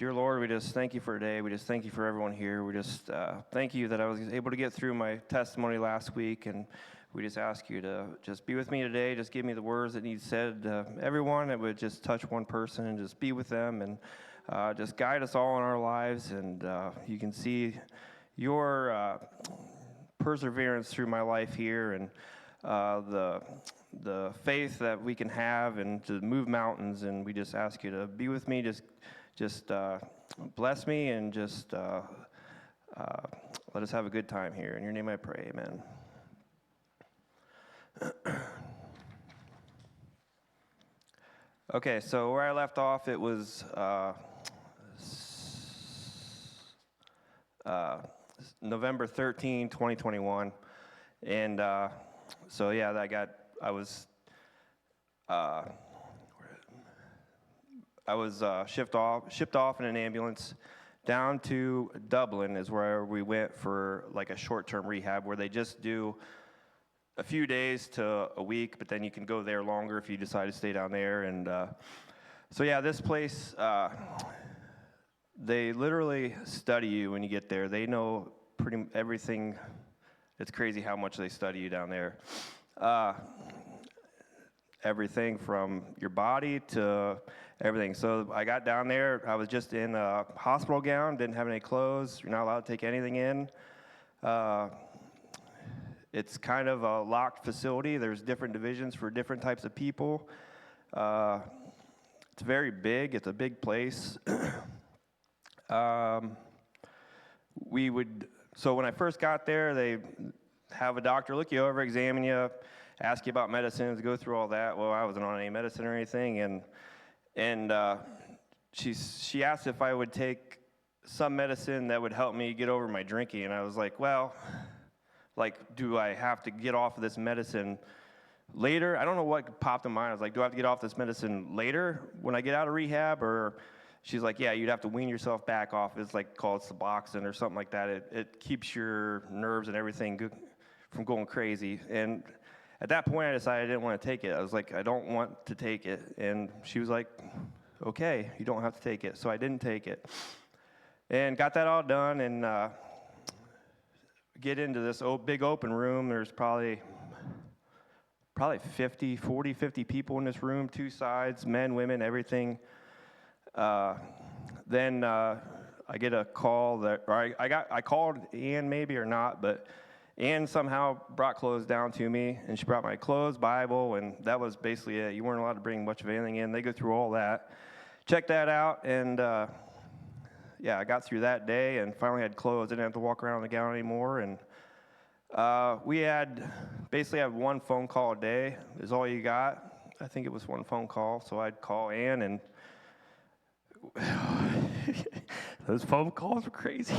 Dear Lord, we just thank you for today. We just thank you for everyone here. We just thank you that I was able to get through my testimony last week, and we just ask you to just be with me today. Just give me the words that need said. Everyone, it would just touch one person and just be with them and just guide us all in our lives. And you can see your perseverance through my life here and the faith that we can have and to move mountains. And we just ask you to be with me. Just bless me and just let us have a good time here. In your name I pray, amen. Okay, so where I left off, it was November 13, 2021. And so yeah, I was shipped off in an ambulance down to Dublin is where we went for like a short-term rehab where they just do a few days to a week, but then you can go there longer if you decide to stay down there. And so yeah, this place, they literally study you when you get there. They know pretty everything. It's crazy how much they study you down there. Everything from your body to everything. So I got down there, I was just in a hospital gown, didn't have any clothes. You're not allowed to take anything in. It's kind of a locked facility. There's different divisions for different types of people. It's very big. It's a big place. So when I first got there, they have a doctor look you over, examine you, ask you about medicines, go through all that. Well, I wasn't on any medicine or anything, and she asked if I would take some medicine that would help me get over my drinking, and I was like, well, like, do I have to get off of this medicine later? I don't know what popped in mind. I was like, do I have to get off this medicine later when I get out of rehab? Or she's like, yeah, you'd have to wean yourself back off. It's like called Suboxone or something like that. It keeps your nerves and everything from going crazy. And at that point, I decided I didn't want to take it. I was like, I don't want to take it. And she was like, okay, you don't have to take it. So I didn't take it. And got that all done and get into this big open room. There's probably 50 people in this room, two sides, men, women, everything. Then I get a call I called Ann maybe or not, but Ann somehow brought clothes down to me, and she brought my clothes, Bible, and that was basically it. You weren't allowed to bring much of anything in. They go through all that. Checked that out, and yeah, I got through that day and finally had clothes. Didn't have to walk around in the gown anymore. And we basically had one phone call a day is all you got. I think it was one phone call. So I'd call Ann, and those phone calls were crazy.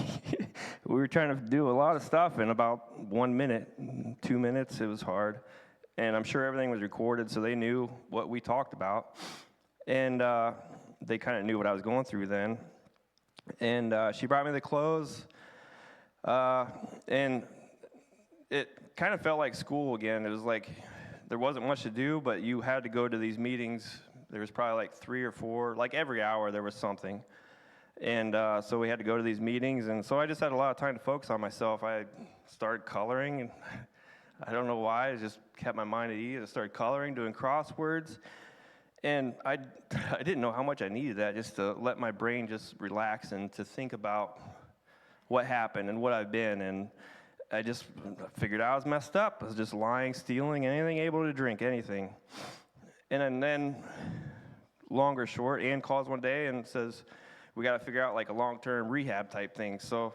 We were trying to do a lot of stuff in about 1 minute, 2 minutes. It was hard. And I'm sure everything was recorded, so they knew what we talked about. And they kind of knew what I was going through then. And she brought me the clothes, and it kind of felt like school again. It was like there wasn't much to do, but you had to go to these meetings. There was probably like 3 or 4, like every hour there was something. And so we had to go to these meetings, and so I just had a lot of time to focus on myself. I started coloring, and I don't know why. I just kept my mind at ease. I started coloring, doing crosswords. And I didn't know how much I needed that, just to let my brain just relax and to think about what happened and what I've been. And I just figured I was messed up. I was just lying, stealing, anything, able to drink, anything. And then, long or short, Ann calls one day and says, we got to figure out like a long-term rehab type thing. So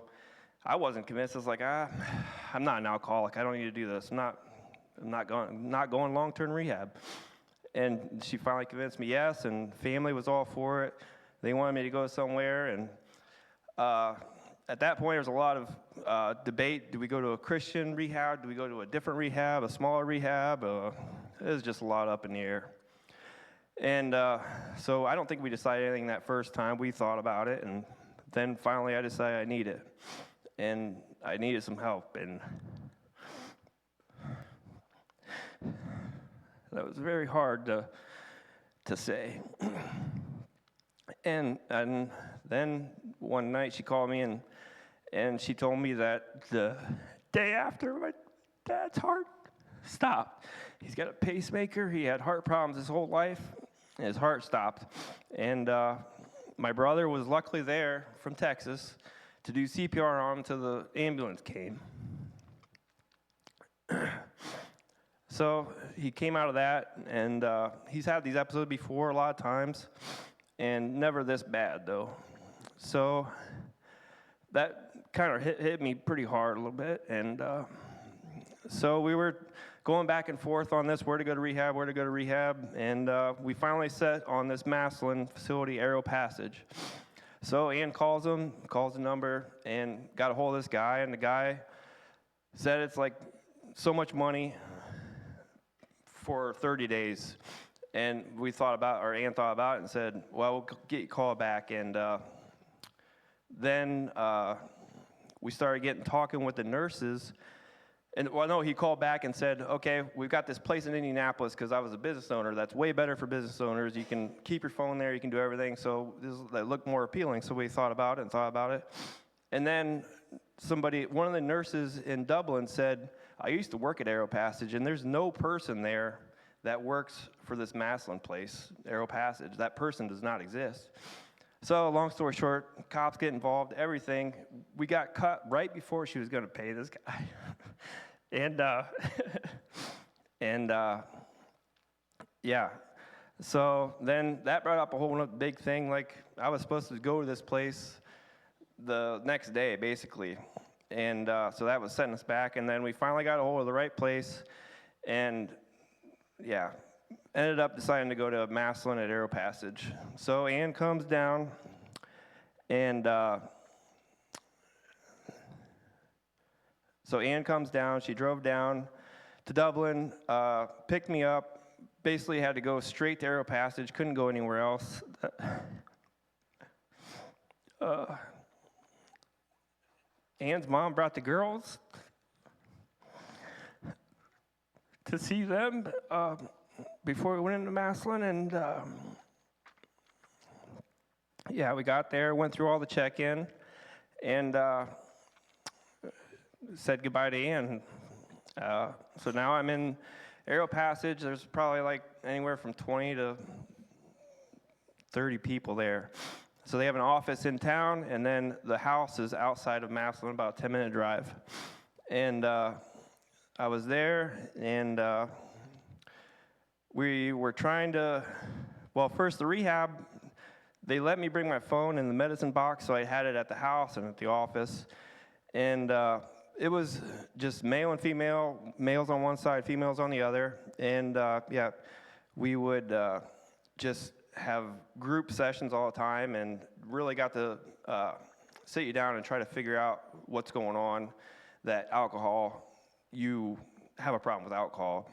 I wasn't convinced. I was like, I'm not an alcoholic. I don't need to do this. I'm not going long-term rehab. And she finally convinced me yes, and family was all for it. They wanted me to go somewhere, and at that point, there was a lot of debate. Do we go to a Christian rehab? Do we go to a different rehab, a smaller rehab? It was just a lot up in the air. And so I don't think we decided anything that first time. We thought about it, and then finally I decided I need it. And I needed some help, and that was very hard to say. And then one night she called me and she told me that the day after my dad's heart stopped. He's got a pacemaker. He had heart problems his whole life, and his heart stopped. And my brother was luckily there from Texas to do CPR on him until the ambulance came. So he came out of that, and he's had these episodes before a lot of times, and never this bad, though. So that kind of hit me pretty hard a little bit, and so we were going back and forth on this, where to go to rehab, and we finally set on this Maslin facility, Aero Passage. So Ann calls the number, and got a hold of this guy, and the guy said it's like so much money for 30 days. And Ann thought about it and said, well, we'll get you called back. And then we started talking with the nurses. And he called back and said, okay, we've got this place in Indianapolis, because I was a business owner. That's way better for business owners. You can keep your phone there. You can do everything. So that looked more appealing. So we thought about it. And then one of the nurses in Dublin said, I used to work at Aero Passage, and there's no person there that works for this Maslin place, Aero Passage. That person does not exist. So long story short, cops get involved, everything. We got cut right before she was going to pay this guy. Yeah. So then that brought up a whole big thing. Like, I was supposed to go to this place the next day, basically. And so that was setting us back. And then we finally got a hold of the right place. And, yeah, ended up deciding to go to Maslin at Aero Passage. So Ann comes down, and she drove down to Dublin, picked me up, basically had to go straight to Aero Passage, couldn't go anywhere else. Ann's mom brought the girls to see them before we went into Maslin, and yeah, we got there, went through all the check-in, and said goodbye to Ann. So now I'm in Aero Passage. There's probably like anywhere from 20 to 30 people there. So they have an office in town, and then the house is outside of Maslin, about a 10-minute drive. And I was there, and we were trying to, first the rehab, they let me bring my phone in the medicine box, so I had it at the house and at the office. And it was just male and female, males on one side, females on the other. And yeah, we would just have group sessions all the time, and really got to sit you down and try to figure out what's going on, that you have a problem with alcohol.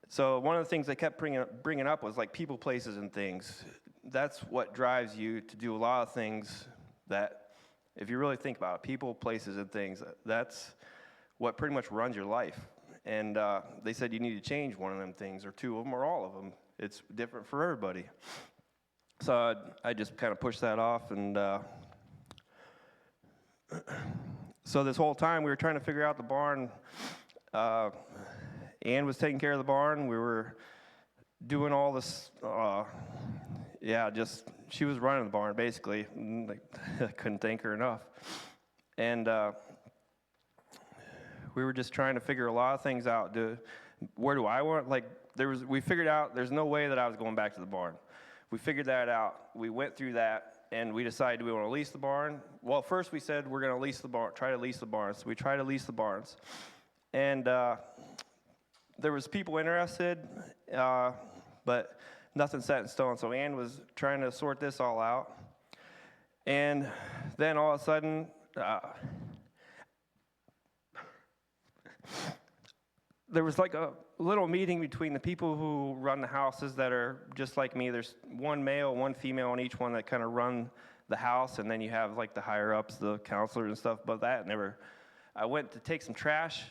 So one of the things they kept bringing up was like people, places, and things. That's what drives you to do a lot of things that, if you really think about it, people, places, and things, that's what pretty much runs your life. And they said you need to change one of them things, or two of them, or all of them. It's different for everybody. So I just kind of pushed that off, and so this whole time we were trying to figure out the barn. Ann was taking care of the barn. We were doing all this, she was running the barn, basically. Like, I couldn't thank her enough. And we were just trying to figure a lot of things out. Where do I want, we figured out there's no way that I was going back to the barn. We figured that out. We went through that, and we decided, do we want to lease the barn? Well, first we said we're going to lease the barn, try to lease the barns. So we tried to lease the barns. And there was people interested, but nothing set in stone. So Ann was trying to sort this all out. And then all of a sudden, there was like a little meeting between the people who run the houses that are just like me. There's one male, one female on each one that kind of run the house, and then you have like the higher ups, the counselors and stuff. But that never. I went to take some trash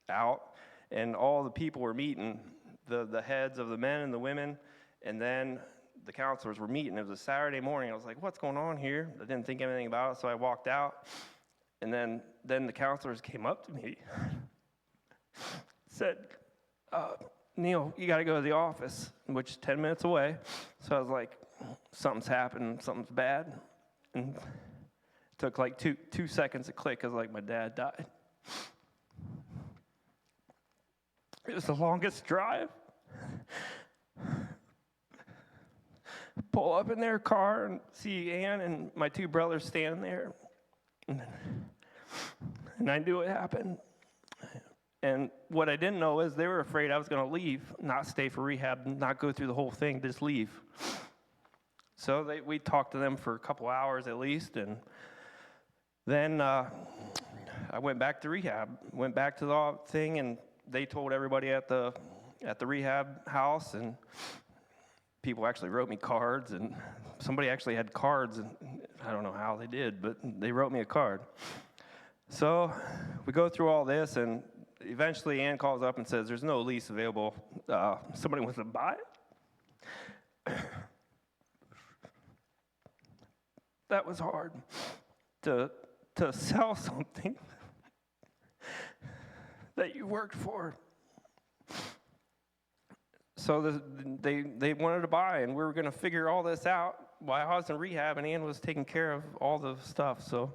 out, and all the people were meeting, the heads of the men and the women, and then the counselors were meeting. It was a Saturday morning. I was like, what's going on here? I didn't think anything about it, so I walked out. And then the counselors came up to me, said, Neil, you got to go to the office, which is 10 minutes away. So I was like, something's happened, something's bad. And it took like two seconds to click because like my dad died. It was the longest drive. Pull up in their car and see Ann and my two brothers standing there. And I knew it happened. And what I didn't know is they were afraid I was going to leave, not stay for rehab, not go through the whole thing, just leave. So we talked to them for a couple hours at least, and then I went back to rehab, went back to the thing, and they told everybody at the rehab house, and people actually wrote me cards, and somebody actually had cards, and I don't know how they did, but they wrote me a card. So we go through all this, and eventually Ann calls up and says, there's no lease available. Somebody wants to buy it? That was hard, to sell something that you worked for. So they wanted to buy, and we were going to figure all this out while I was in rehab, and Ann was taking care of all the stuff. So,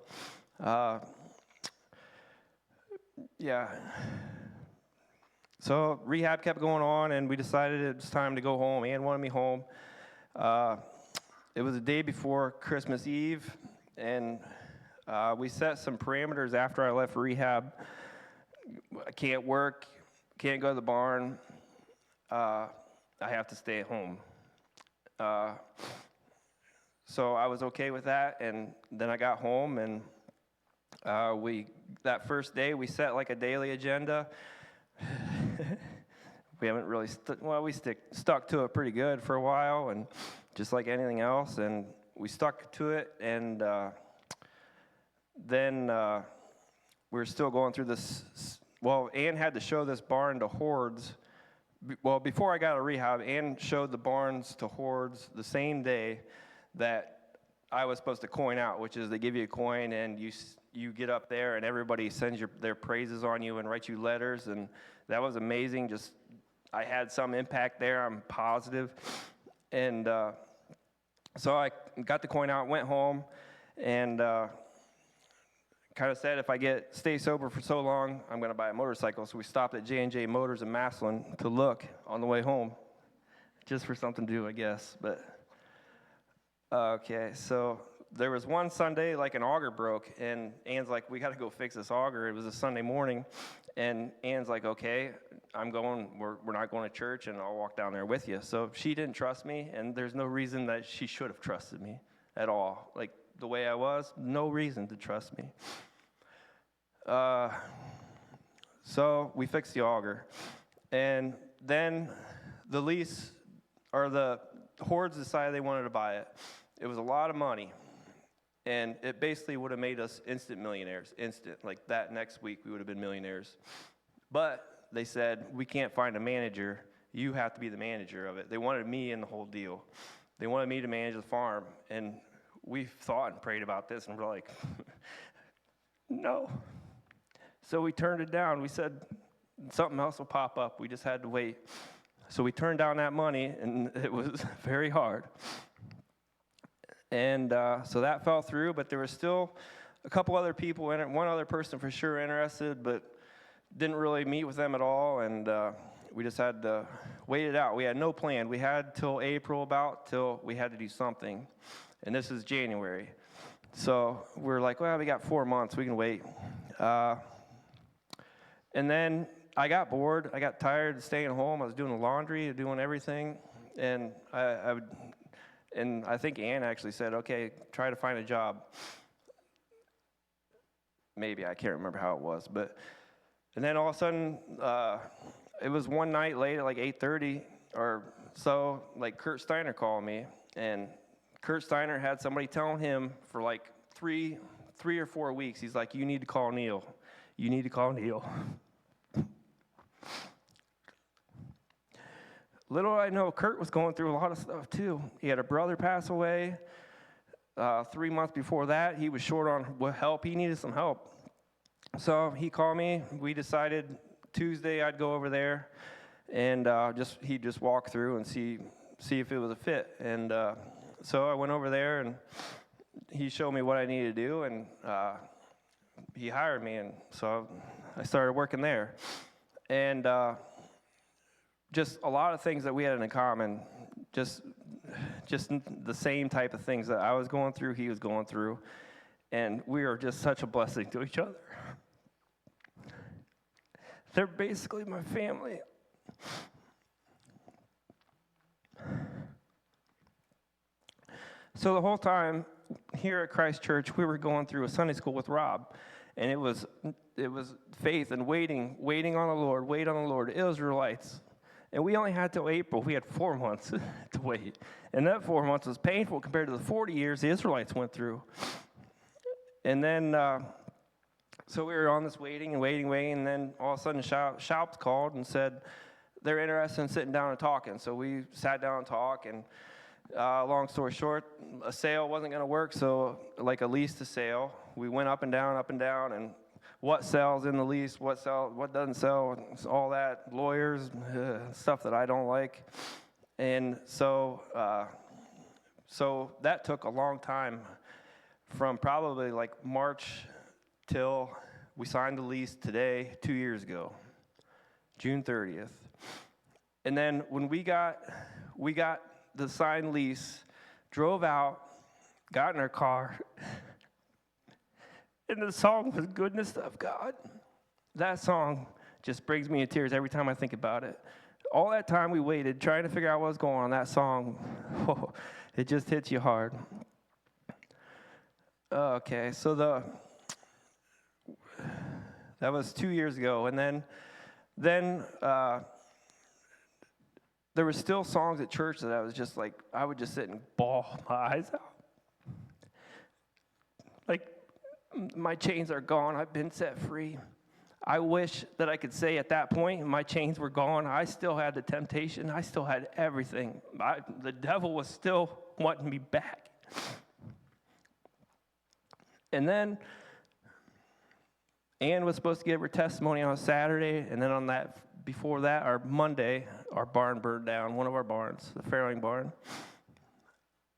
yeah. So rehab kept going on, and we decided it was time to go home. Ann wanted me home. It was the day before Christmas Eve, and we set some parameters after I left rehab. I can't work, can't go to the barn. I have to stay at home. So I was okay with that, and then I got home, and that first day we set like a daily agenda. We haven't really stuck to it pretty good for a while, and just like anything else, and we stuck to it, and then we're still going through this. Well, Ann had to show this barn to hordes. Well, before I got out of rehab, Ann showed the barns to hordes the same day that I was supposed to coin out, which is they give you a coin, and you get up there, and everybody sends their praises on you and writes you letters, and that was amazing. Just I had some impact there, I'm positive. And so I got the coin out, went home, and kind of said if I stay sober for so long, I'm going to buy a motorcycle. So we stopped at J&J Motors in Massillon to look on the way home, just for something to do, I guess. But okay, so there was one Sunday, like an auger broke, and Ann's like, we got to go fix this auger. It was a Sunday morning, and Ann's like, okay, I'm going, we're not going to church, and I'll walk down there with you. So she didn't trust me, and there's no reason that she should have trusted me at all. Like the way I was, no reason to trust me. So we fixed the auger, and then the lease, or the hordes decided they wanted to buy it. It was a lot of money, and it basically would have made us instant millionaires, like that next week we would have been millionaires. But they said, we can't find a manager, you have to be the manager of it. They wanted me in the whole deal. They wanted me to manage the farm, and we thought and prayed about this, and we're like, no. So we turned it down. We said, something else will pop up. We just had to wait. So we turned down that money, and it was very hard. And so that fell through, but there was still a couple other people in it, one other person for sure interested, but didn't really meet with them at all, and we just had to wait it out. We had no plan. We had till April till we had to do something, and this is January. So we're like, well, we got 4 months. We can wait. And then I got bored. I got tired of staying home. I was doing the laundry, doing everything, and I think Ann actually said, okay, try to find a job. Maybe, I can't remember how it was, and then all of a sudden, it was one night late at like 8:30 or so, like Kurt Steiner called me, and Kurt Steiner had somebody telling him for like three or 4 weeks, he's like, you need to call Neil. You need to call Neil. little I know, Kurt was going through a lot of stuff too. He had a brother pass away. 3 months before that, he was short on help. He needed some help. So he called me. We decided Tuesday I'd go over there and he'd just walk through and see if it was a fit. And so I went over there, and he showed me what I needed to do, and he hired me. And so I started working there. And just a lot of things that we had in common, just the same type of things that I was going through, he was going through. And we are just such a blessing to each other. They're basically my family. So the whole time here at Christ Church, we were going through a Sunday school with Rob. And it was faith and waiting on the Lord, wait on the Lord, Israelites. And we only had till April. We had 4 months to wait. And that 4 months was painful compared to the 40 years the Israelites went through. And then, so we were on this waiting, and then all of a sudden Shoups called and said they're interested in sitting down and talking. So we sat down and talked, and long story short, a sale wasn't going to work, so like a lease to sale. We went up and down, and what sells in the lease, what doesn't sell, all that, lawyers, stuff that I don't like. And so that took a long time, from probably like March till we signed the lease today, 2 years ago, June 30th. And then when we got the signed lease, drove out, got in our car, and the song was Goodness of God. That song just brings me to tears every time I think about it. All that time we waited, trying to figure out what was going on, that song, it just hits you hard. Okay, so that was 2 years ago, and then there were still songs at church that I was just like, I would just sit and bawl my eyes out. Like, my chains are gone, I've been set free. I wish that I could say at that point my chains were gone. I still had the temptation. I still had everything. The devil was still wanting me back. And then Ann was supposed to give her testimony on a Saturday, and then before that, our Monday, our barn burned down, one of our barns, the farrowing barn.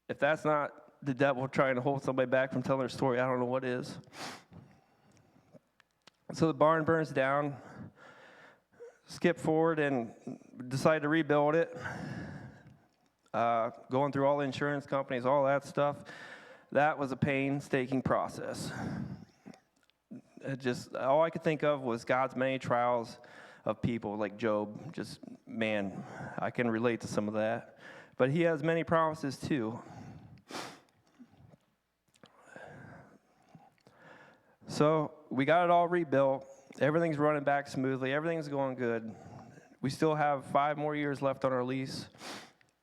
If that's not the devil trying to hold somebody back from telling their story, I don't know what is. So the barn burns down, skip forward, and decide to rebuild it. Going through all the insurance companies, all that stuff. That was a painstaking process. All I could think of was God's many trials of people like Job. Just, man, I can relate to some of that. But he has many promises too. So we got it all rebuilt. Everything's running back smoothly. Everything's going good. We still have 5 more years left on our lease,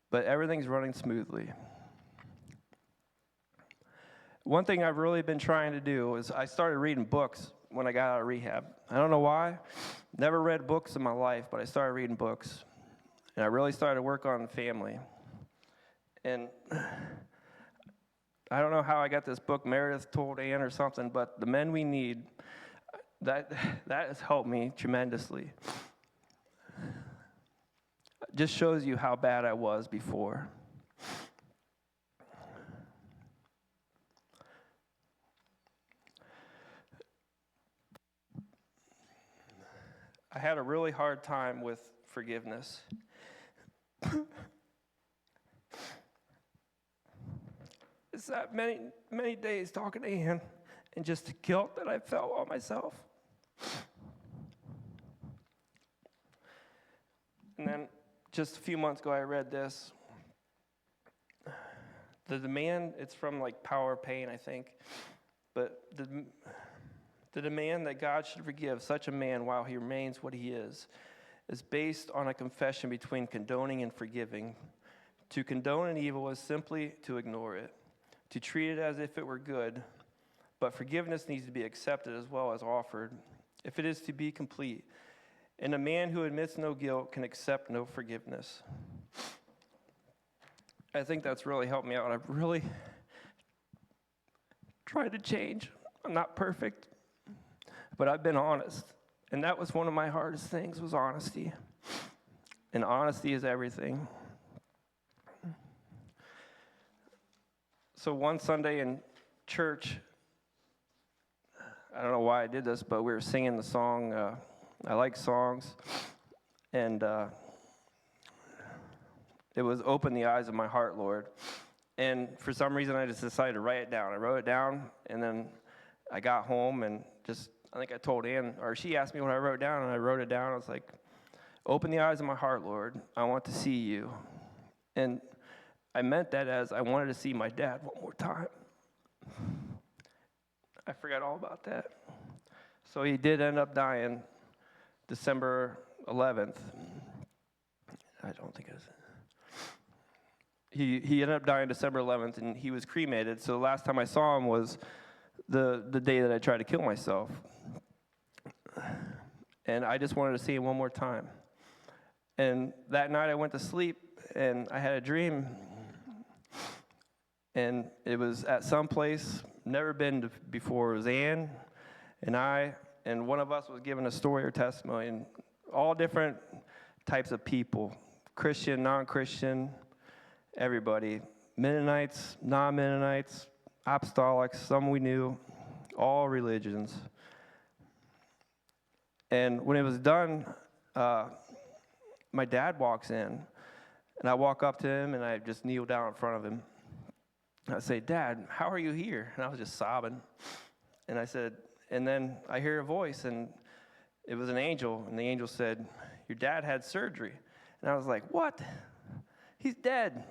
but everything's running smoothly. One thing I've really been trying to do is I started reading books when I got out of rehab. I don't know why. Never read books in my life, but I started reading books. And I really started to work on family. And I don't know how I got this book, Meredith told Ann or something, but The Men We Need, that has helped me tremendously. It just shows you how bad I was before. I had a really hard time with forgiveness. It's that many days talking to Ann and just the guilt that I felt on myself. And then just a few months ago, I read this. The demand, it's from like Power of Pain, I think, but the demand that God should forgive such a man while he remains what he is based on a confession between condoning and forgiving. To condone an evil is simply to ignore it, to treat it as if it were good, but forgiveness needs to be accepted as well as offered if it is to be complete. And a man who admits no guilt can accept no forgiveness. I think that's really helped me out. I've really tried to change. I'm not perfect, but I've been honest. And that was one of my hardest things, was honesty. And honesty is everything. So one Sunday in church, I don't know why I did this, but we were singing the song, I like songs, and it was Open the Eyes of My Heart, Lord. And for some reason, I just decided to write it down. I wrote it down, and then I got home and I think I told Ann, or she asked me what I wrote down, and I wrote it down. I was like, open the eyes of my heart, Lord. I want to see you. And I meant that as I wanted to see my dad one more time. I forgot all about that. So he did end up dying December 11th. I don't think it was. He ended up dying December 11th, and he was cremated. So the last time I saw him was the day that I tried to kill myself. And I just wanted to see him one more time. And that night I went to sleep, and I had a dream. And it was at some place, never been to before. It was Ann and I, and one of us was given a story or testimony, and all different types of people, Christian, non-Christian, everybody, Mennonites, non-Mennonites, apostolics, some we knew, all religions. And when it was done, my dad walks in, and I walk up to him, and I just kneel down in front of him. I say, Dad, how are you here? And I was just sobbing. And I said, and then I hear a voice, and it was an angel, and the angel said, your dad had surgery. And I was like, what? He's dead.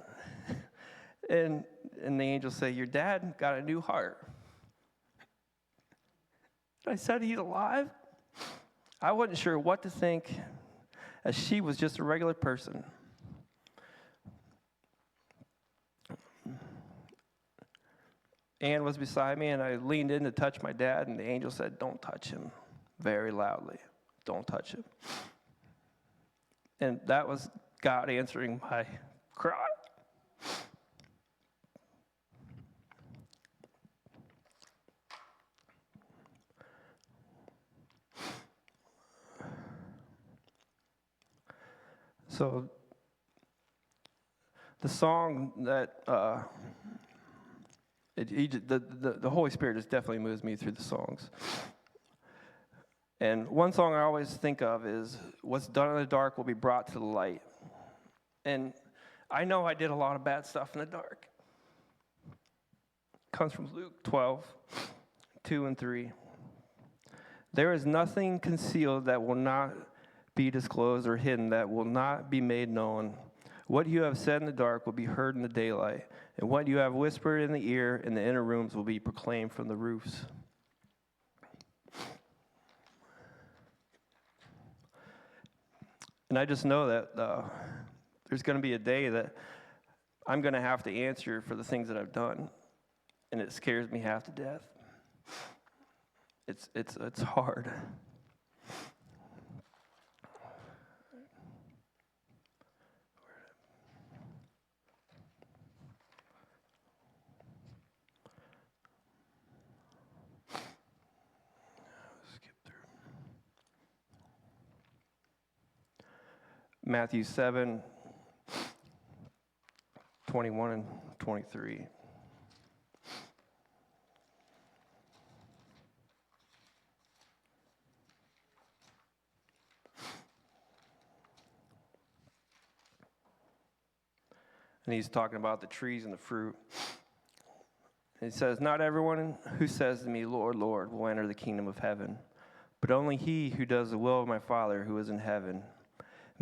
And the angel said, your dad got a new heart. I said, he's alive? I wasn't sure what to think, as she was just a regular person. Ann was beside me, and I leaned in to touch my dad, and the angel said, don't touch him, very loudly. Don't touch him. And that was God answering my cry. So the song that the Holy Spirit just definitely moves me through the songs. And one song I always think of is, what's done in the dark will be brought to the light. And I know I did a lot of bad stuff in the dark. It comes from Luke 12, 2 and 3. There is nothing concealed that will not be disclosed, or hidden that will not be made known. What you have said in the dark will be heard in the daylight, and what you have whispered in the ear in the inner rooms will be proclaimed from the roofs. And I just know that there's going to be a day that I'm going to have to answer for the things that I've done, and it scares me half to death. It's hard. Matthew 7, 21 and 23. And he's talking about the trees and the fruit. And he says, not everyone who says to me, Lord, Lord, will enter the kingdom of heaven, but only he who does the will of my Father who is in heaven.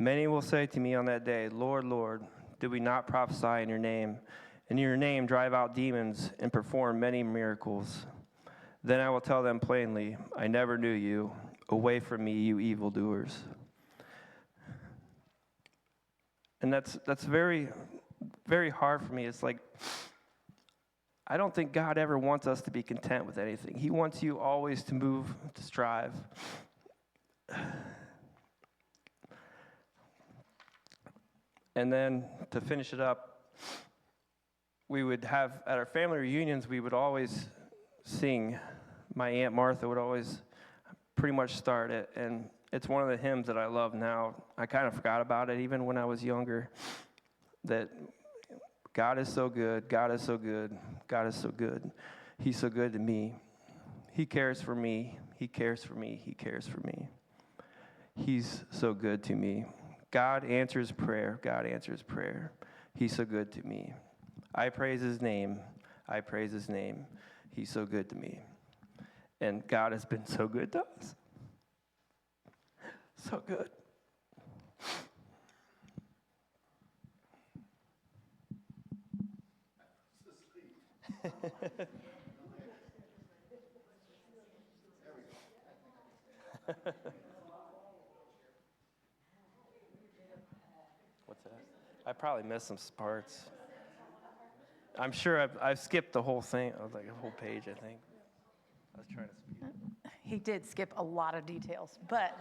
Many will say to me on that day, Lord, Lord, did we not prophesy in your name, and in your name drive out demons and perform many miracles? Then I will tell them plainly, I never knew you. Away from me, you evildoers. And that's very, very hard for me. It's like, I don't think God ever wants us to be content with anything. He wants you always to move, to strive. And then to finish it up, we would have, at our family reunions, we would always sing. My Aunt Martha would always pretty much start it, and it's one of the hymns that I love now. I kind of forgot about it even when I was younger, that God is so good, God is so good, God is so good. He's so good to me. He cares for me, He cares for me, He cares for me. He's so good to me. God answers prayer, God answers prayer. He's so good to me. I praise His name, I praise His name. He's so good to me. And God has been so good to us. So good. What's that? I probably missed some parts. I'm sure I've skipped the whole thing, like a whole page, I think. I was trying to speed. He did skip a lot of details, but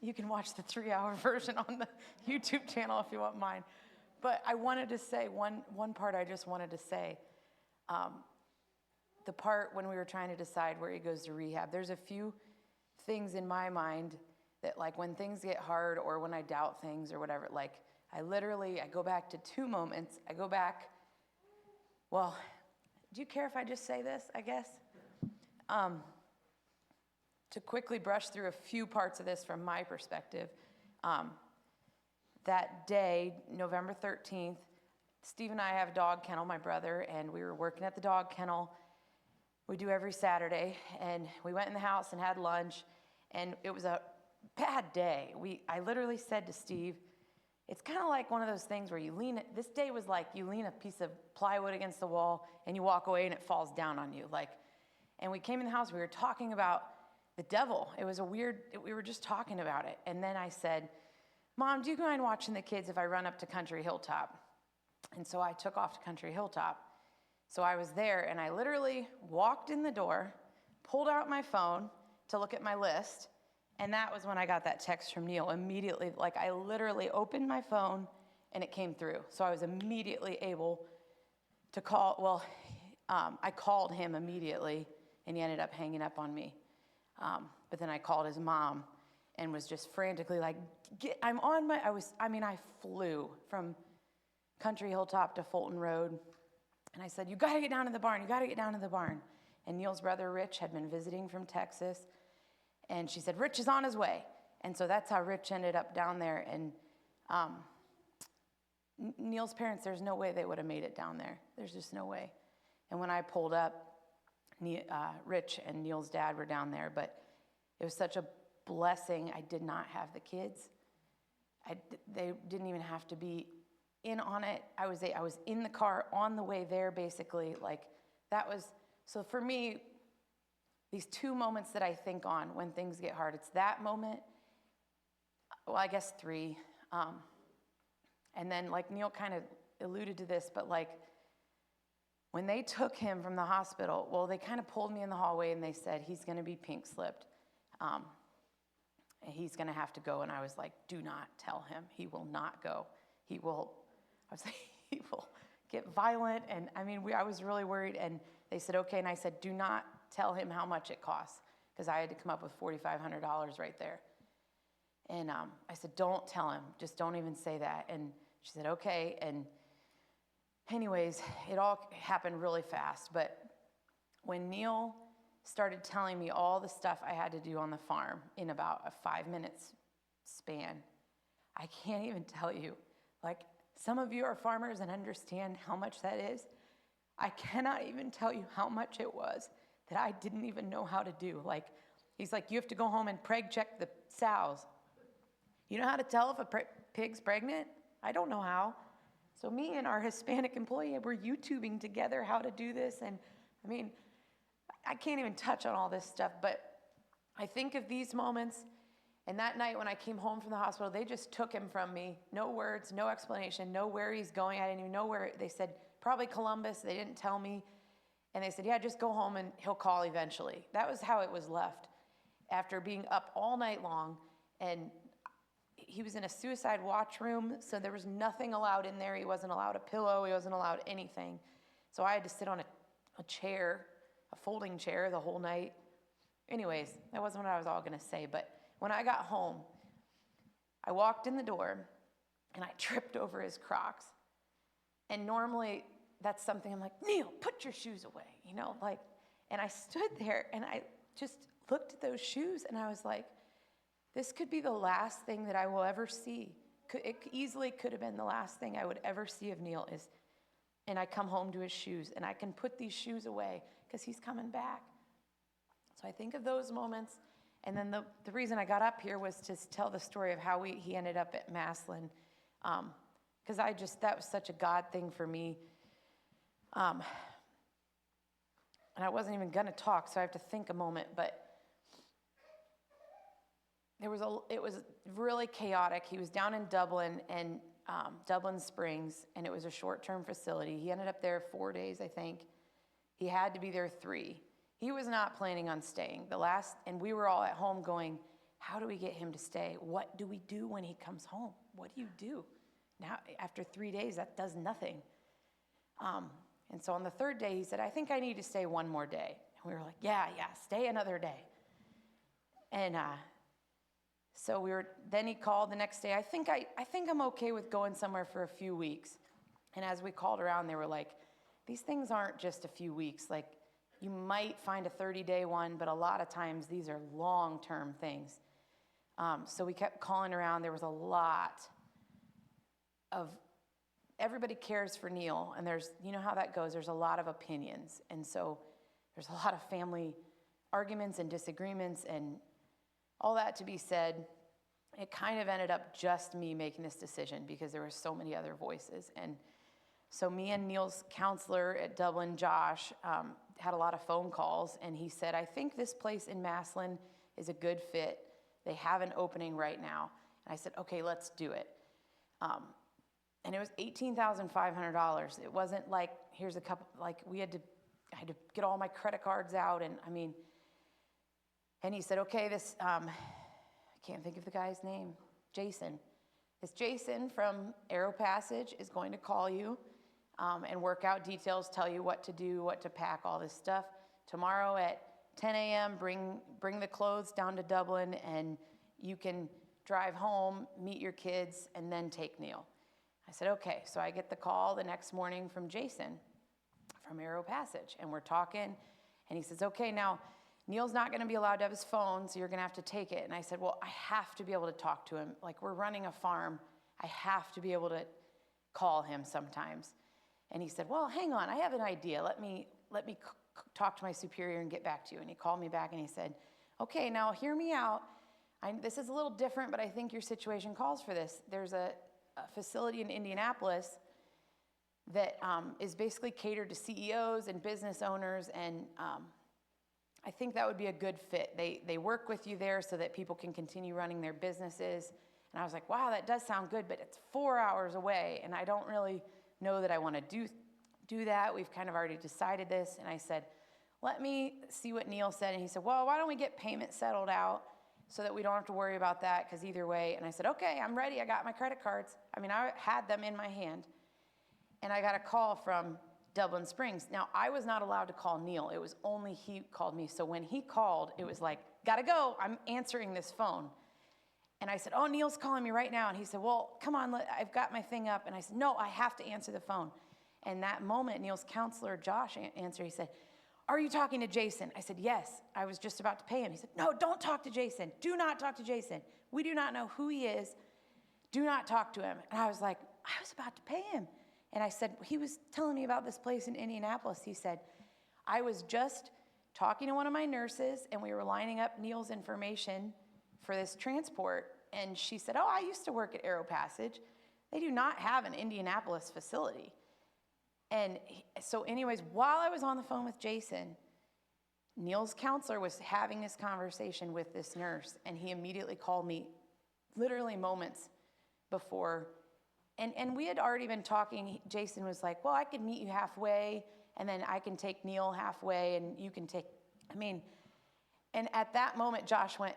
you can watch the 3-hour version on the YouTube channel if you want mine. But I wanted to say one part I just wanted to say. The part when we were trying to decide where he goes to rehab, there's a few things in my mind that, like, when things get hard or when I doubt things or whatever, like, I go back to 2 moments. I go back, well, do you care if I just say this, I guess? To quickly brush through a few parts of this from my perspective. That day, November 13th, Steve and I have a dog kennel, my brother, and we were working at the dog kennel. We do every Saturday, and we went in the house and had lunch, and it was a bad day. I literally said to Steve, it's kind of like one of those things where this day was like you lean a piece of plywood against the wall, and you walk away, and it falls down on you. And we came in the house, we were talking about the devil. It was we were just talking about it. And then I said, Mom, do you mind watching the kids if I run up to Country Hilltop? And so I took off to Country Hilltop. So I was there, and I literally walked in the door, pulled out my phone to look at my list, and that was when I got that text from Neil immediately. Like, I literally opened my phone, and it came through. So I was immediately able to call. I called him immediately, and he ended up hanging up on me. But then I called his mom and was just frantically like, I flew from Country Hilltop to Fulton Road. And I said, you got to get down to the barn. You got to get down to the barn. And Neil's brother, Rich, had been visiting from Texas. And she said, Rich is on his way. And so that's how Rich ended up down there. And Neil's parents, there's no way they would have made it down there. There's just no way. And when I pulled up, Rich and Neil's dad were down there. But it was such a blessing. I did not have the kids. They didn't even have to be in on it. I was in the car on the way there, basically. So for me, these 2 moments that I think on when things get hard, it's that moment, well, I guess 3, and then, like, Neil kind of alluded to this, but, like, when they took him from the hospital, well, they kind of pulled me in the hallway and they said, he's going to be pink slipped. He's going to have to go. And I was like, do not tell him. He will not go. He will get violent. And I was really worried. And they said, okay. And I said, do not tell him how much it costs, because I had to come up with $4,500 right there. And I said, don't tell him. Just don't even say that. And she said, okay. And anyways, it all happened really fast. But when Neil started telling me all the stuff I had to do on the farm in about a 5-minute span, I can't even tell you. Like, some of you are farmers and understand how much that is. I cannot even tell you how much it was that I didn't even know how to do. Like, he's like, you have to go home and preg check the sows. You know how to tell if a pig's pregnant? I don't know how. So me and our Hispanic employee were YouTubing together how to do this. And I can't even touch on all this stuff, but I think of these moments. And that night when I came home from the hospital, they just took him from me. No words, no explanation, no where he's going. I didn't even know where. They said, probably Columbus. They didn't tell me. And they said, yeah, just go home and he'll call eventually. That was how it was left after being up all night long. And he was in a suicide watch room, so there was nothing allowed in there. He wasn't allowed a pillow. He wasn't allowed anything. So I had to sit on a chair, a folding chair the whole night. Anyways, that wasn't what I was all going to say. But when I got home, I walked in the door, and I tripped over his Crocs. And normally, that's something I'm like, Neil, put your shoes away, and I stood there, and I just looked at those shoes, and I was like, this could be the last thing that I will ever see. It easily could have been the last thing I would ever see of Neil and I come home to his shoes, and I can put these shoes away because he's coming back. So I think of those moments, and then the reason I got up here was to tell the story of how he ended up at Maslin, because that was such a God thing for me. And I wasn't even going to talk, so I have to think a moment, but it was really chaotic. He was down in Dublin and Dublin Springs, and it was a short-term facility. He ended up there 4 days, I think. He had to be there 3. He was not planning on staying. And we were all at home going, how do we get him to stay? What do we do when he comes home? What do you do? Now, after 3 days, that does nothing. And so on the 3rd day, he said, I think I need to stay 1 more day. And we were like, yeah, stay another day. And so then he called the next day. I think I'm okay with going somewhere for a few weeks. And as we called around, they were like, these things aren't just a few weeks. Like, you might find a 30-day one, but a lot of times these are long-term things. So we kept calling around. There was a lot of, everybody cares for Neil, and you know how that goes. There's a lot of opinions. And so there's a lot of family arguments and disagreements, and all that to be said, it kind of ended up just me making this decision because there were so many other voices. And so me and Neil's counselor at Dublin, Josh, had a lot of phone calls, and he said, I think this place in Maslin is a good fit. They have an opening right now. And I said, okay, let's do it. And it was $18,500. It wasn't like, here's a couple, like I had to get all my credit cards out, and he said, okay, I can't think of the guy's name, Jason. This Jason from Aero Passage is going to call you and work out details, tell you what to do, what to pack, all this stuff. Tomorrow at 10 a.m., bring the clothes down to Dublin, and you can drive home, meet your kids, and then take Neil. I said, okay. So I get the call the next morning from Jason from Aero Passage, and we're talking, and he says, okay, now, Neil's not going to be allowed to have his phone, so you're going to have to take it. And I said, well, I have to be able to talk to him. Like, we're running a farm. I have to be able to call him sometimes. And he said, well, hang on. I have an idea. Let me talk to my superior and get back to you. And he called me back, and he said, okay, now hear me out. This is a little different, but I think your situation calls for this. There's a facility in Indianapolis that is basically catered to CEOs and business owners, and I think that would be a good fit. They work with you there so that people can continue running their businesses. And I was like, wow, that does sound good, but it's 4 hours away, and I don't really know that I want to do that. We've kind of already decided this. And I said, let me see what Neil said. And he said, well, why don't we get payment settled out so that we don't have to worry about that, because either way. And I said, okay, I'm ready. I got my credit cards. I had them in my hand. And I got a call from Dublin Springs. Now, I was not allowed to call Neil. It was only he called me. So when he called, it was like, gotta go. I'm answering this phone. And I said, oh, Neil's calling me right now. And he said, well, come on, I've got my thing up. And I said, no, I have to answer the phone. And that moment, Neil's counselor, Josh, answered. He said, are you talking to Jason? I said, yes. I was just about to pay him. He said, no, don't talk to Jason. Do not talk to Jason. We do not know who he is. Do not talk to him. And I was like, I was about to pay him. And I said, he was telling me about this place in Indianapolis. He said, I was just talking to one of my nurses, and we were lining up Neil's information for this transport. And she said, oh, I used to work at Aero Passage. They do not have an Indianapolis facility. And so anyways, while I was on the phone with Jason, Neil's counselor was having this conversation with this nurse, and he immediately called me literally moments before. And we had already been talking. Jason was like, well, I could meet you halfway, and then I can take Neil halfway, and you can take, and at that moment, Josh went,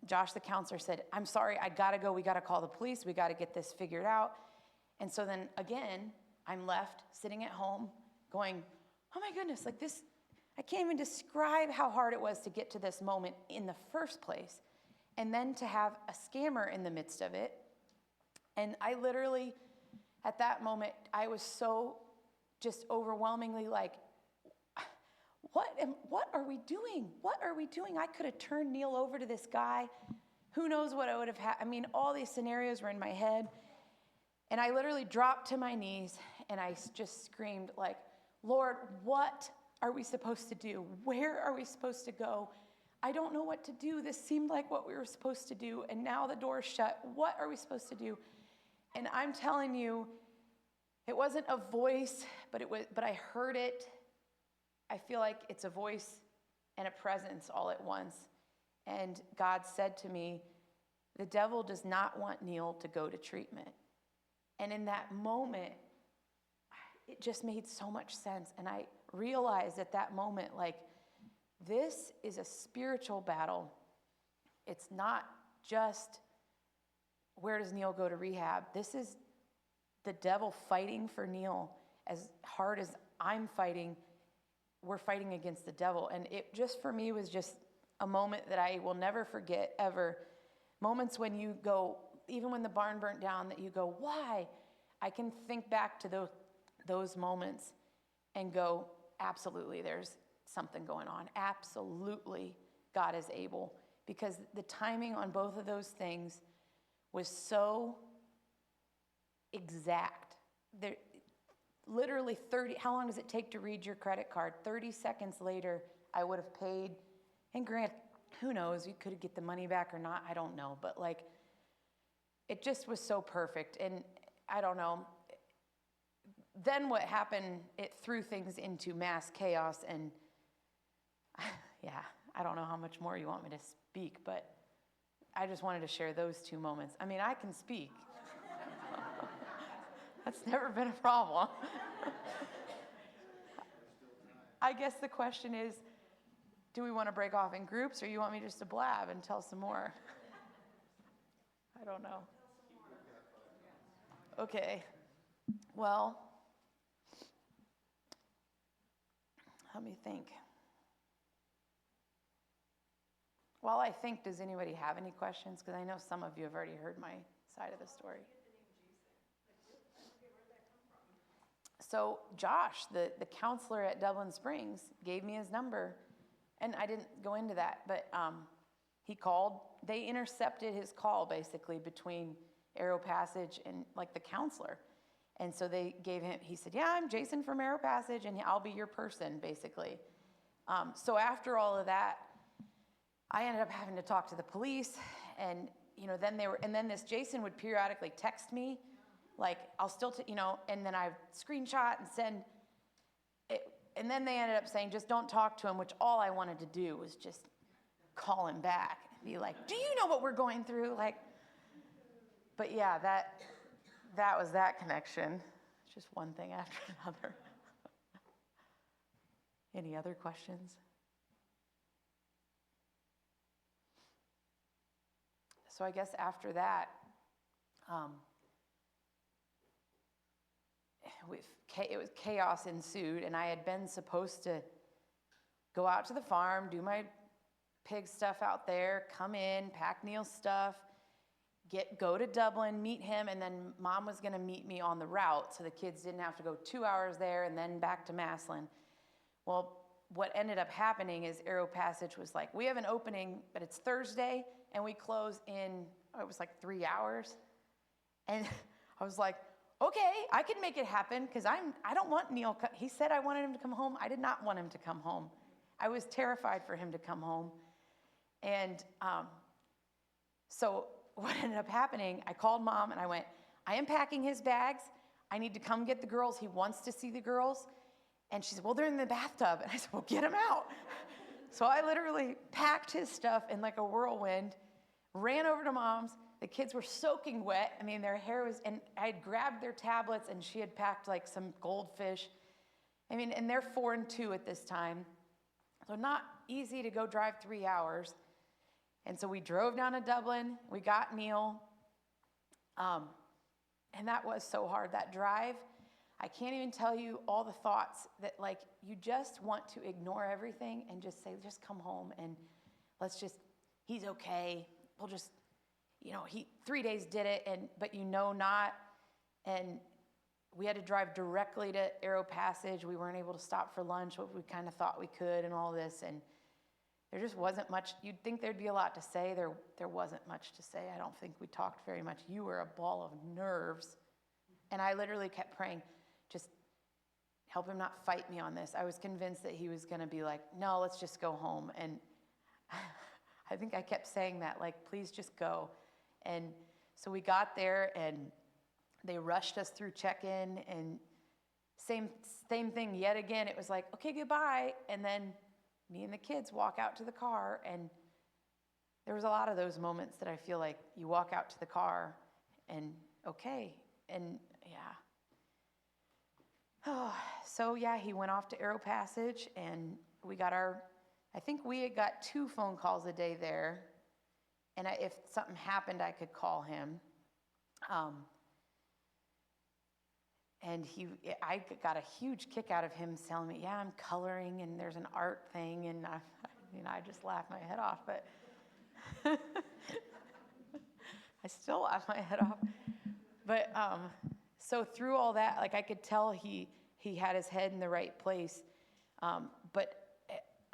Josh, the counselor, said, I'm sorry, I gotta go. We gotta call the police. We gotta get this figured out. And so then again, I'm left sitting at home going, oh my goodness, like this, I can't even describe how hard it was to get to this moment in the first place. And then to have a scammer in the midst of it. And I literally, at that moment, I was so just overwhelmingly like, what are we doing? What are we doing? I could have turned Neil over to this guy. Who knows what I would have had? I mean, all these scenarios were in my head. And I literally dropped to my knees and I just screamed like, Lord, what are we supposed to do? Where are we supposed to go? I don't know what to do. This seemed like what we were supposed to do, and now the door's shut. What are we supposed to do? And I'm telling you, it wasn't a voice, but I heard it. I feel like it's a voice and a presence all at once. And God said to me, the devil does not want Neil to go to treatment. And in that moment, it just made so much sense. And I realized at that moment, like, this is a spiritual battle. It's not just where does Neil go to rehab. This is the devil fighting for Neil. As hard as I'm fighting, we're fighting against the devil. And it just, for me, was just a moment that I will never forget, ever. Moments when you go, even when the barn burnt down, that you go, why? I can think back to those moments and go, absolutely, there's something going on. Absolutely, God is able. Because the timing on both of those things was so exact. There, literally 30, how long does it take to read your credit card? 30 seconds later, I would have paid. And Grant, who knows, you could get the money back or not, I don't know. But like, it just was so perfect. And I don't know. Then what happened, it threw things into mass chaos. And yeah, I don't know how much more you want me to speak, but I just wanted to share those two moments. I mean, I can speak. That's never been a problem. I guess the question is, do we want to break off in groups, or you want me just to blab and tell some more? I don't know. Okay. Well, let me think. While I think, does anybody have any questions? Because I know some of you have already heard my side of the story. So Josh, the counselor at Dublin Springs, gave me his number, and I didn't go into that, but he called. They intercepted his call, basically, between Arrow Passage and, like, the counselor. And so they gave him, he said, yeah, I'm Jason from Arrow Passage, and I'll be your person, basically. So after all of that, I ended up having to talk to the police, and, you know, then this Jason would periodically text me, like, I'll still, and then I screenshot and send it, and then they ended up saying, just don't talk to him, which all I wanted to do was just call him back and be like, do you know what we're going through? Like, but yeah, that was that connection. It's just one thing after another. Any other questions? So I guess after that, it was chaos ensued, and I had been supposed to go out to the farm, do my pig stuff out there, come in, pack Neil's stuff, go to Dublin, meet him, and then Mom was going to meet me on the route so the kids didn't have to go 2 hours there and then back to Maslin. Well, what ended up happening is Arrow Passage was like, we have an opening, but it's Thursday, and we close in, it was like 3 hours. And I was like, okay, I can make it happen, because I don't want Neil. He said I wanted him to come home. I did not want him to come home. I was terrified for him to come home. And so what ended up happening, I called Mom and I went, I am packing his bags. I need to come get the girls. He wants to see the girls. And she said, well, they're in the bathtub. And I said, well, get them out. So I literally packed his stuff in like a whirlwind, ran over to Mom's. The kids were soaking wet. I mean, their hair was, and I had grabbed their tablets, and she had packed like some goldfish. I mean, and they're 4 and 2 at this time. So not easy to go drive 3 hours. And so we drove down to Dublin. We got Neil. And that was so hard, that drive. I can't even tell you all the thoughts that, like, you just want to ignore everything and just say, just come home and he's okay. We'll just, 3 days did it, but not. And we had to drive directly to Arrow Passage. We weren't able to stop for lunch, what we kind of thought we could and all this. And there just wasn't much. You'd think there'd be a lot to say. There wasn't much to say. I don't think we talked very much. You were a ball of nerves. And I literally kept praying, just help him not fight me on this. I was convinced that he was going to be like, no, let's just go home. And I think I kept saying that, like, please just go. And so we got there, and they rushed us through check-in, and same thing yet again. It was like, okay, goodbye. And then me and the kids walk out to the car, and there was a lot of those moments that I feel like you walk out to the car and okay, and yeah. Oh, so yeah, he went off to Arrow Passage, and I think we had got 2 phone calls a day there, and if something happened, I could call him. And I got a huge kick out of him telling me, yeah, I'm coloring and there's an art thing. And I just laughed my head off, but I still laugh my head off. But so through all that, like, I could tell he had his head in the right place. But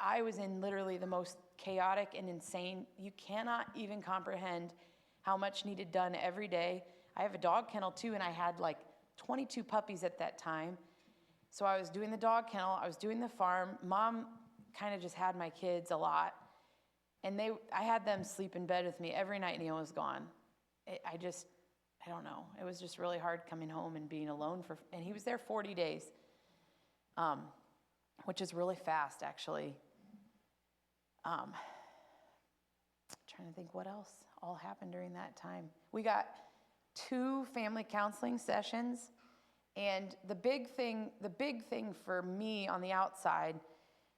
I was in literally the most chaotic and insane. You cannot even comprehend how much needed done every day. I have a dog kennel too, and I had like 22 puppies at that time. So I was doing the dog kennel, I was doing the farm. Mom kind of just had my kids a lot. And I had them sleep in bed with me every night Neil was gone. I don't know. It was just really hard coming home and being alone and he was there 40 days, which is really fast, actually. Trying to think what else all happened during that time. We got 2 family counseling sessions, and the big thing for me on the outside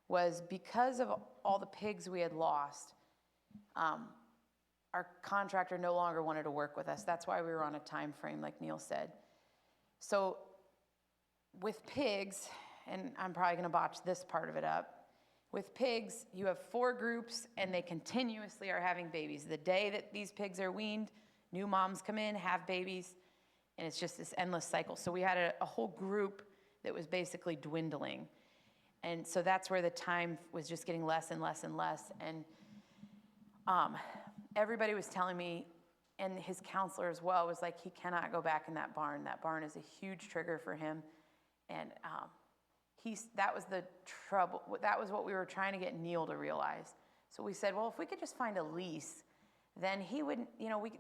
was because of all the pigs we had lost, our contractor no longer wanted to work with us. That's why we were on a time frame, like Neil said. So with pigs, and I'm probably going to botch this part of it up, with pigs, you have 4 groups, and they continuously are having babies. The day that these pigs are weaned, new moms come in, have babies, and it's just this endless cycle. So we had a whole group that was basically dwindling. And so that's where the time was just getting less and less and less. And everybody was telling me, and his counselor as well, was like, he cannot go back in that barn. That barn is a huge trigger for him. And that was the trouble. That was what we were trying to get Neil to realize. So we said, well, if we could just find a lease, then he wouldn't,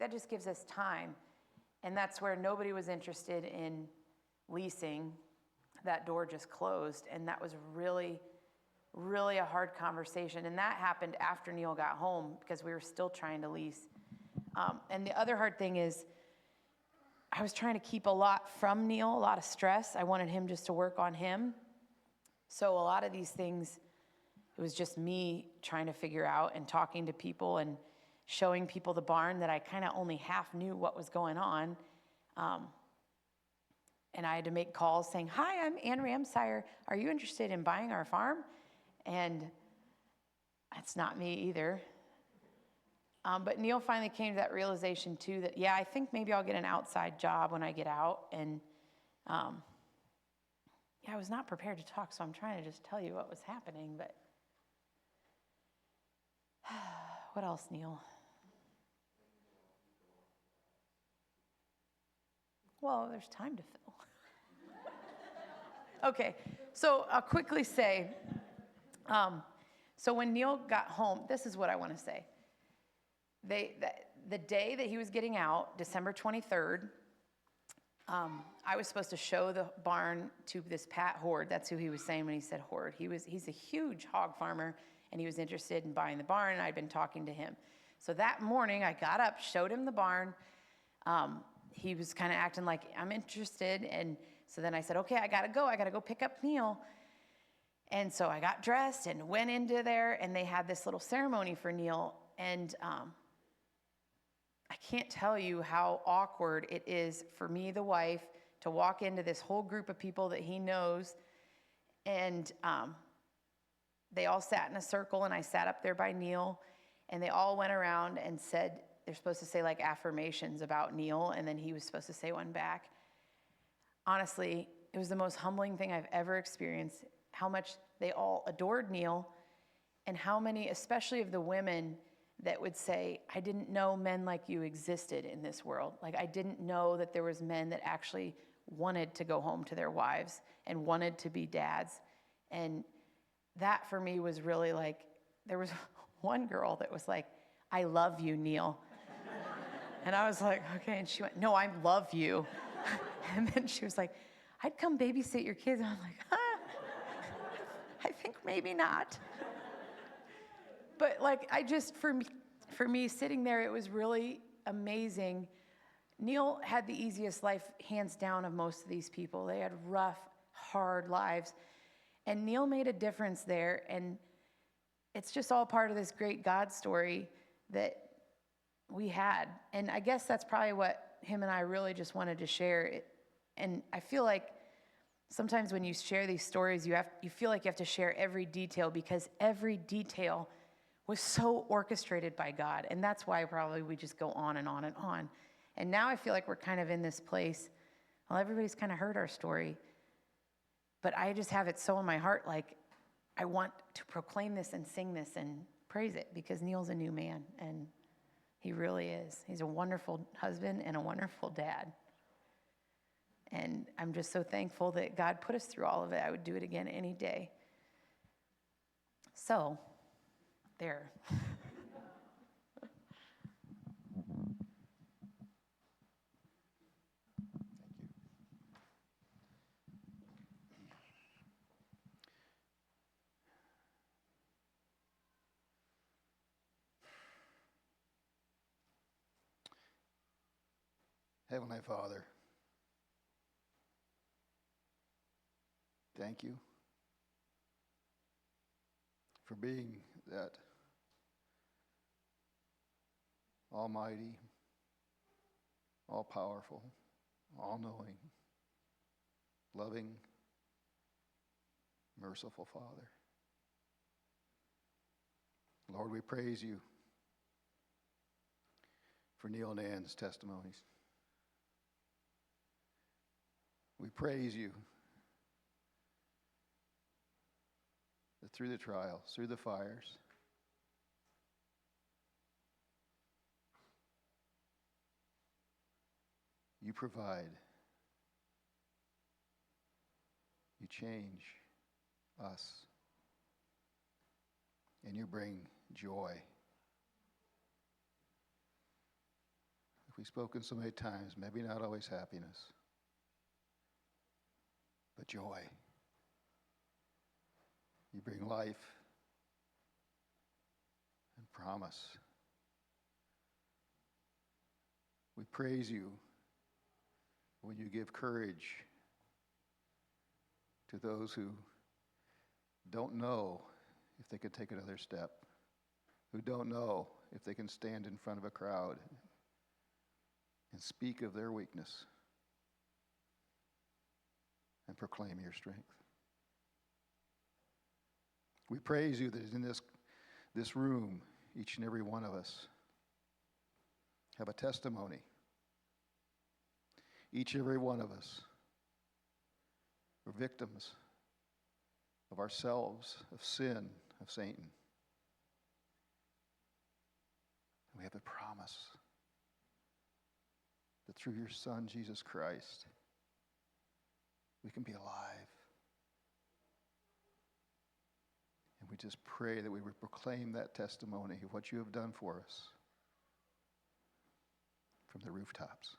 that just gives us time. And that's where nobody was interested in leasing. That door just closed. And that was really, really a hard conversation. And that happened after Neil got home because we were still trying to lease. And the other hard thing is I was trying to keep a lot from Neil, a lot of stress. I wanted him just to work on him. So a lot of these things, it was just me trying to figure out and talking to people and showing people the barn that I kind of only half knew what was going on. And I had to make calls saying, hi, I'm Ann Ramseyer. Are you interested in buying our farm? And that's not me either. But Neil finally came to that realization too, that, yeah, I think maybe I'll get an outside job when I get out. And I was not prepared to talk, so I'm trying to just tell you what was happening. But what else, Neil? Well, there's time to fill. Okay, so I'll quickly say, so when Neil got home, this is what I want to say. The day that he was getting out, December 23rd, I was supposed to show the barn to this Pat Horde. That's who he was saying when he said Horde. He's a huge hog farmer, and he was interested in buying the barn, and I'd been talking to him. So that morning, I got up, showed him the barn. He was kind of acting like, I'm interested, and so then I said, okay, I gotta go pick up Neil. And so I got dressed and went into there, and they had this little ceremony for Neil, And I can't tell you how awkward it is for me, the wife, to walk into this whole group of people that he knows. And they all sat in a circle, and I sat up there by Neil, and they all went around and said, they're supposed to say like affirmations about Neil, and then he was supposed to say one back. Honestly, it was the most humbling thing I've ever experienced, how much they all adored Neil, and how many, especially of the women, that would say, I didn't know men like you existed in this world. Like, I didn't know that there was men that actually wanted to go home to their wives and wanted to be dads. And that for me was really like, there was one girl that was like, I love you, Neil. And I was like, okay. And she went, no, I love you. And then she was like, I'd come babysit your kids. And I'm like, I think maybe not. But like, I just, for me sitting there, it was really amazing. Neil had the easiest life, hands down, of most of these people. They had rough, hard lives. And Neil made a difference there. And it's just all part of this great God story that we had. And I guess that's probably what him and I really just wanted to share. And I feel like sometimes when you share these stories, you feel like you have to share every detail, because every detail was so orchestrated by God. And that's why probably we just go on and on and on. And now I feel like we're kind of in this place, well, everybody's kind of heard our story, but I just have it so in my heart, like, I want to proclaim this and sing this and praise it, because Neil's a new man, and he really is. He's a wonderful husband and a wonderful dad. And I'm just so thankful that God put us through all of it. I would do it again any day. So, there. Heavenly Father, thank you for being that almighty, all-powerful, all-knowing, loving, merciful Father. Lord, we praise you for Neil and Ann's testimonies. We praise you that through the trials, through the fires, you provide, you change us, and you bring joy. We've spoken so many times, maybe not always happiness, but joy. You bring life and promise. We praise you when you give courage to those who don't know if they can take another step, who don't know if they can stand in front of a crowd and speak of their weakness and proclaim your strength. We praise you that in this room, each and every one of us have a testimony. Each and every one of us are victims of ourselves, of sin, of Satan. And we have the promise that through your Son, Jesus Christ, we can be alive. And we just pray that we would proclaim that testimony of what you have done for us from the rooftops.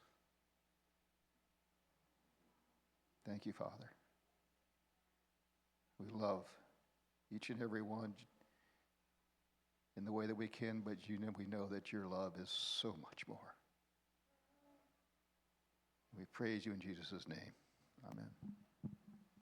Thank you, Father. We love each and every one in the way that we can, but we know that your love is so much more. We praise you in Jesus' name. Amen.